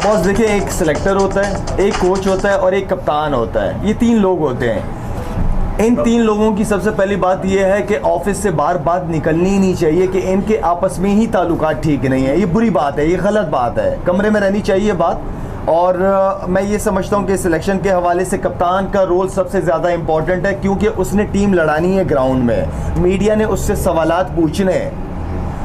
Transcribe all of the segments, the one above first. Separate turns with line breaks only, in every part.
Boss देखिए, एक selector होता है, एक कोच होता है और एक कप्तान होता है। ये 3 लोग होते हैं। इन 3 लोगों की सबसे पहली बात यह है कि ऑफिस से बाहर बात निकलनी ही नहीं चाहिए कि इनके आपस में ही ताल्लुकात ठीक नहीं है। ये बुरी बात है, ये गलत बात है। कमरे में रहनी चाहिए बात। और मैं ये समझता हूँ कि सिलेक्शन के हवाले से कप्तान का रोल सबसे ज़्यादा इम्पॉर्टेंट है, क्योंकि उसने टीम लड़ानी है ग्राउंड में, मीडिया ने उससे सवालात पूछने हैं।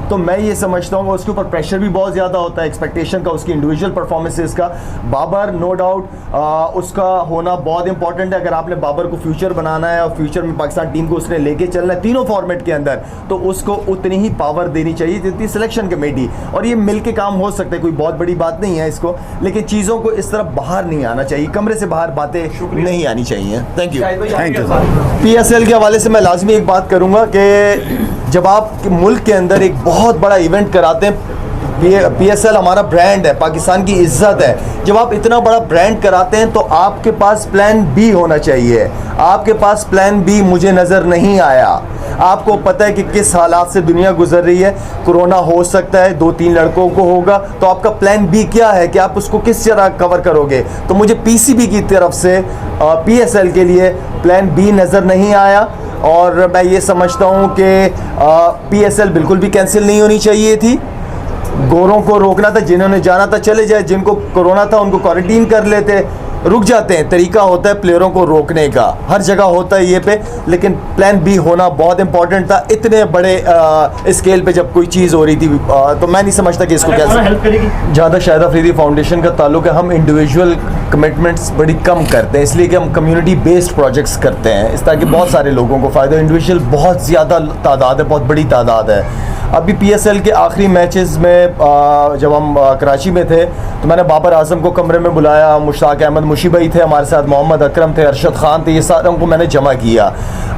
तो मैं ये समझता हूँ उसके ऊपर प्रेशर भी बहुत ज़्यादा होता है, एक्सपेक्टेशन का, उसकी इंडिविजुअल परफॉर्मेंसेस का। बाबर नो डाउट उसका होना बहुत इंपॉर्टेंट है। अगर आपने बाबर को फ्यूचर बनाना है और फ्यूचर में पाकिस्तान टीम को उसने लेके चलना है तीनों फॉर्मेट के अंदर, तो उसको उतनी ही पावर देनी चाहिए जितनी सिलेक्शन कमेटी। और ये मिल के काम हो सकता है, कोई बहुत बड़ी बात नहीं है इसको, लेकिन चीज़ों को इस तरफ बाहर नहीं आना चाहिए, कमरे से बाहर बातें नहीं आनी चाहिए। Thank you. PSL के हवाले से मैं लाजमी एक बात करूँगा कि जब आप मुल्क के अंदर एक बहुत बड़ा इवेंट कराते हैं, PSL हमारा ब्रांड है, पाकिस्तान की इज्जत है। जब आप इतना बड़ा ब्रांड कराते हैं तो आपके पास प्लान बी होना चाहिए। आपके पास प्लान बी मुझे नज़र नहीं आया। आपको पता है कि किस हालात से दुनिया गुजर रही है, कोरोना हो सकता है, 2-3 लड़कों को होगा, तो आपका प्लान बी क्या है कि आप उसको किस तरह कवर करोगे। तो मुझे PCB की तरफ से PSL के लिए प्लान बी नज़र नहीं आया। और मैं ये समझता हूँ कि PSL बिल्कुल भी कैंसिल नहीं होनी चाहिए थी। गोरों को रोकना था, जिन्होंने जाना था चले जाए, जिनको कोरोना था उनको क्वारंटीन कर लेते, रुक जाते हैं। तरीका होता है प्लेयरों को रोकने का, हर जगह होता है ये पे, लेकिन प्लान बी होना बहुत इंपॉर्टेंट था। इतने बड़े स्केल पे जब कोई चीज़ हो रही थी, तो मैं नहीं समझता कि इसको कैसे हेल्प करेगी। ज़्यादा शाहिद अफरीदी फाउंडेशन का ताल्लुक है, हम इंडिविजुअल कमिटमेंट्स बड़ी कम करते हैं, इसलिए कि हम कम्युनिटी बेस्ड प्रोजेक्ट्स करते हैं, इस ताकि बहुत सारे लोगों को फ़ायदा। इंडिविजुअल बहुत ज़्यादा तादाद है, बहुत बड़ी तादाद है। अभी PSL के आखिरी मैचेस में जब हम कराची में थे तो मैंने बाबर आजम को कमरे में बुलाया, मुश्ताक अहमद मुशी भाई थे हमारे साथ, मोहम्मद अकरम थे, अरशद खान थे, ये सारों को मैंने जमा किया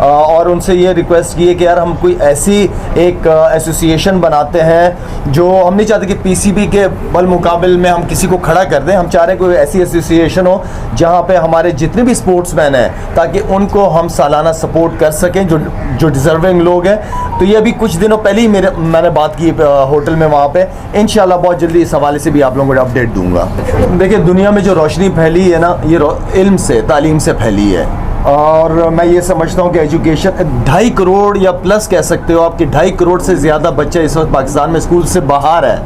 और उनसे ये रिक्वेस्ट की है कि यार हम कोई ऐसी एक एसोसिएशन बनाते हैं जो, हम नहीं चाहते कि PCB के बल मुकाबिल में हम किसी को खड़ा कर दें। हम चाह रहे हैं कोई ऐसी एसोसिएशन हो जहाँ पे हमारे जितने भी स्पोर्ट्समैन हैं, ताकि उनको हम सालाना सपोर्ट कर सकें जो डिज़र्विंग लोग हैं। तो ये अभी कुछ दिनों पहले ही मैंने बात की होटल में वहाँ पे। इंशाल्लाह बहुत जल्दी इस हवाले से भी आप लोगों को अपडेट दूंगा। देखिए, दुनिया में जो रोशनी फैली है ना, ये इल्म से, तालीम से फैली है। और मैं ये समझता हूँ कि एजुकेशन 2.5 करोड़ या प्लस कह सकते हो आपके, 2.5 करोड़ से ज़्यादा बच्चे इस वक्त पाकिस्तान में स्कूल से बाहर है,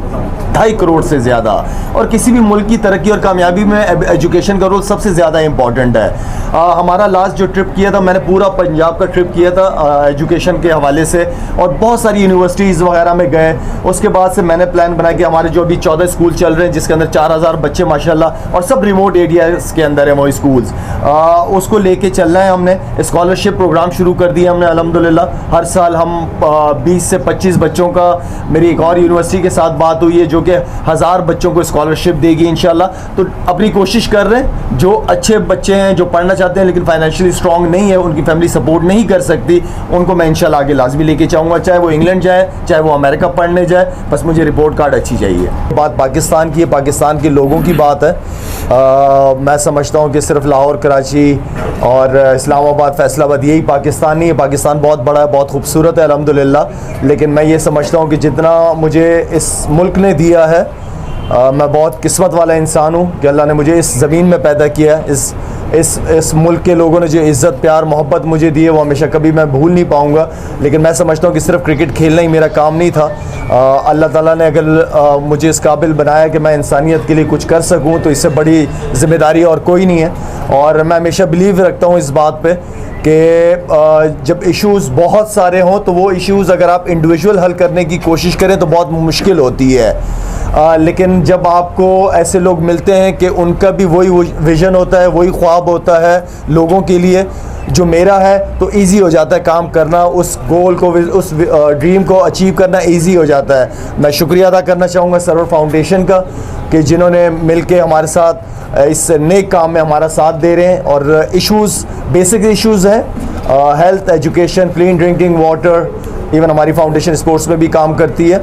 2.5 करोड़ से ज़्यादा। और किसी भी मुल्क की तरक्की और कामयाबी में एजुकेशन का रोल सबसे ज़्यादा इंपॉर्टेंट है। हमारा लास्ट जो ट्रिप किया था, मैंने पूरा पंजाब का ट्रिप किया था एजुकेशन के हवाले से, और बहुत सारी यूनिवर्सिटीज़ वगैरह में गए। उसके बाद से मैंने प्लान बनाया कि हमारे जो अभी 14 स्कूल चल रहे हैं, जिसके अंदर 4000 बच्चे माशाल्लाह, और सब रिमोट एरियाज़ के अंदर है वो स्कूल्स, उसको लेके चलना है। हमने स्कॉलरशिप प्रोग्राम शुरू कर दिया हमने अल्हम्दुलिल्लाह। हर साल हम 20 से 25 बच्चों का, मेरी एक और यूनिवर्सिटी के साथ बात हुई है जो कि 1000 बच्चों को स्कॉलरशिप देगी इंशाल्लाह। तो अपनी कोशिश कर रहे हैं, जो अच्छे बच्चे हैं जो पढ़ना चाहते हैं लेकिन फाइनेंशियली स्ट्रॉन्ग नहीं है, उनकी फैमिली सपोर्ट नहीं कर सकती, उनको मैं इंशाल्लाह आगे लाजमी लेके जाऊँगा, चाहे वो इंग्लैंड जाए, चाहे वो अमेरिका पढ़ने जाए, बस मुझे रिपोर्ट कार्ड अच्छी चाहिए। बात पाकिस्तान की है, पाकिस्तान के लोगों की बात है। मैं समझता हूँ कि सिर्फ लाहौर, कराची और इस्लामाबाद, फैसलाबाद यही पाकिस्तान नहीं है। पाकिस्तान बहुत बड़ा है, बहुत खूबसूरत है अल्हम्दुलिल्लाह, लेकिन मैं ये समझता हूँ कि जितना मुझे इस मुल्क ने दिया है, मैं बहुत किस्मत वाला इंसान हूँ कि अल्लाह ने मुझे इस ज़मीन में पैदा किया है। इस मुल्क के लोगों ने जो इज़्ज़त, प्यार, मोहब्बत मुझे दी है, वो हमेशा कभी मैं भूल नहीं पाऊँगा। लेकिन मैं समझता हूँ कि सिर्फ क्रिकेट खेलना ही मेरा काम नहीं था। अल्लाह ताला ने अगर मुझे इस काबिल बनाया कि मैं इंसानियत के लिए कुछ कर सकूँ, तो इससे बड़ी ज़िम्मेदारी और कोई नहीं है। और मैं हमेशा बिलीव रखता हूँ इस बात पे कि जब इश्यूज़ बहुत सारे हों तो वो इश्यूज़ अगर आप इंडिविजुअल हल करने की कोशिश करें तो बहुत मुश्किल होती है। लेकिन जब आपको ऐसे लोग मिलते हैं कि उनका भी वही विज़न होता है, वही ख्वाब होता है लोगों के लिए जो मेरा है, तो इजी हो जाता है काम करना, उस गोल को, उस ड्रीम को अचीव करना इजी हो जाता है। मैं शुक्रिया अदा करना चाहूँगा सरवर फाउंडेशन का कि जिन्होंने मिलके हमारे साथ इस नेक काम में हमारा साथ दे रहे हैं। और इश्यूज़, बेसिक इश्यूज़ हैं, health, education, clean drinking water, even हमारी फाउंडेशन स्पोर्ट्स में भी काम करती है,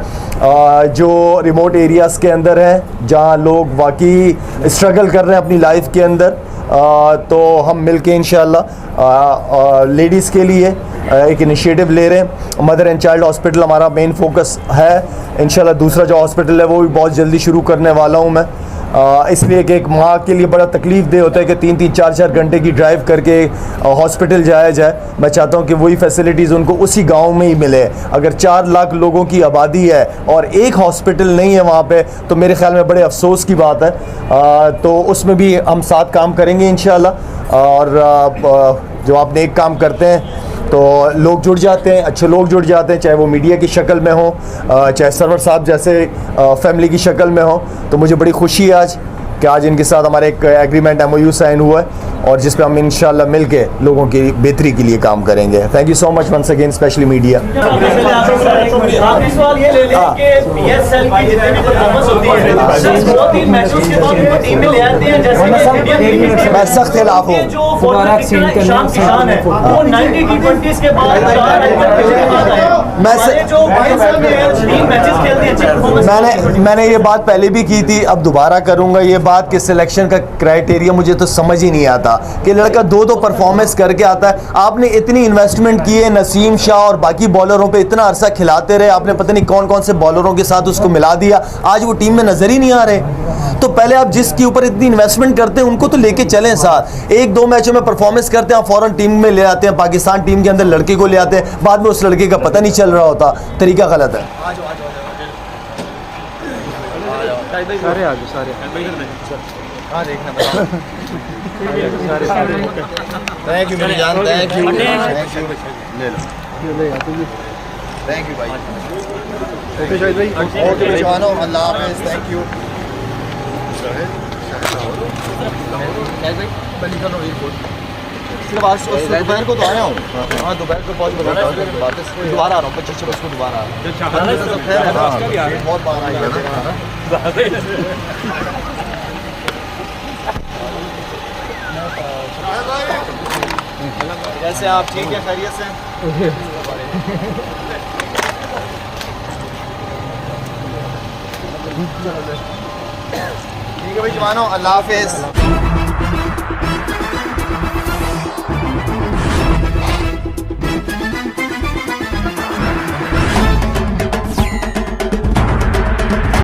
जो रिमोट एरियाज़ के अंदर हैं जहाँ लोग वाकई स्ट्रगल कर रहे हैं अपनी लाइफ के अंदर। तो हम मिलके इंशाल्लाह लेडीज़ के लिए एक इनिशिएटिव ले रहे हैं। मदर एंड चाइल्ड हॉस्पिटल हमारा मेन फोकस है। इंशाल्लाह दूसरा जो हॉस्पिटल है वो भी बहुत जल्दी शुरू करने वाला हूँ मैं। इसलिए कि एक माँ के लिए बड़ा तकलीफ दे होता है कि 3-3 4-4 घंटे की ड्राइव करके हॉस्पिटल जाया जाए। मैं चाहता हूँ कि वही फैसिलिटीज़ उनको उसी गांव में ही मिले। अगर 4 लाख लोगों की आबादी है और एक हॉस्पिटल नहीं है वहाँ पे, तो मेरे ख्याल में बड़े अफसोस की बात है। तो उसमें भी हम साथ काम करेंगे इंशाल्लाह। और जो आप नेक काम करते हैं तो लोग जुड़ जाते हैं, अच्छे लोग जुड़ जाते हैं, चाहे वो मीडिया की शक्ल में हो, चाहे सरवर साहब जैसे फैमिली की शक्ल में हो। तो मुझे बड़ी खुशी है आज कि आज इनके साथ हमारे एक एग्रीमेंट MOU साइन हुआ है और जिस पे हम इंशाल्लाह मिल के लोगों की बेहतरी के लिए काम करेंगे। Thank you so much once again, specially media. मैं सख्त खिलाफ हूँ। मैंने ये बात पहले भी की थी, अब दोबारा करूंगा ये बात कि सिलेक्शन का क्राइटेरिया मुझे तो समझ ही नहीं आता कि लड़का 2-2 परफॉर्मेंस करके आता है। आपने इतनी इन्वेस्टमेंट की है, नसीम शाह और बाकी बॉलरों पे इतना अरसा खिलाते रहे, आपने पता नहीं कौन कौन से बॉलरों के साथ उसको मिला दिया, आज वो टीम में नजर ही नहीं आ रहे। तो पहले आप जिसके ऊपर इतनी इन्वेस्टमेंट करते हैं उनको तो लेके चलें साथ। 1-2 मैचों में परफॉर्मेंस करते हैं, आप फौरन टीम में ले आते हैं, पाकिस्तान टीम के अंदर लड़के को ले आते हैं, बाद में उस लड़के का पता नहीं चल रहा होता। तरीका गलत है। थैंक यू मेरी जान, थैंक यू, थैंक यू भाई। ओके जवानों, अल्लाह हाफिज़, थैंक यू। दोपहर को तो आया हूँ। हाँ दोपहर को पहुँच दोबारा आ रहा हूँ, 25 बजे को दोबारा आ रहा हूँ। बहुत बार आई है। कैसे आप, ठीक है, खैरियत से? ठीक है भाई जवानों, अल्लाह हाफिज़।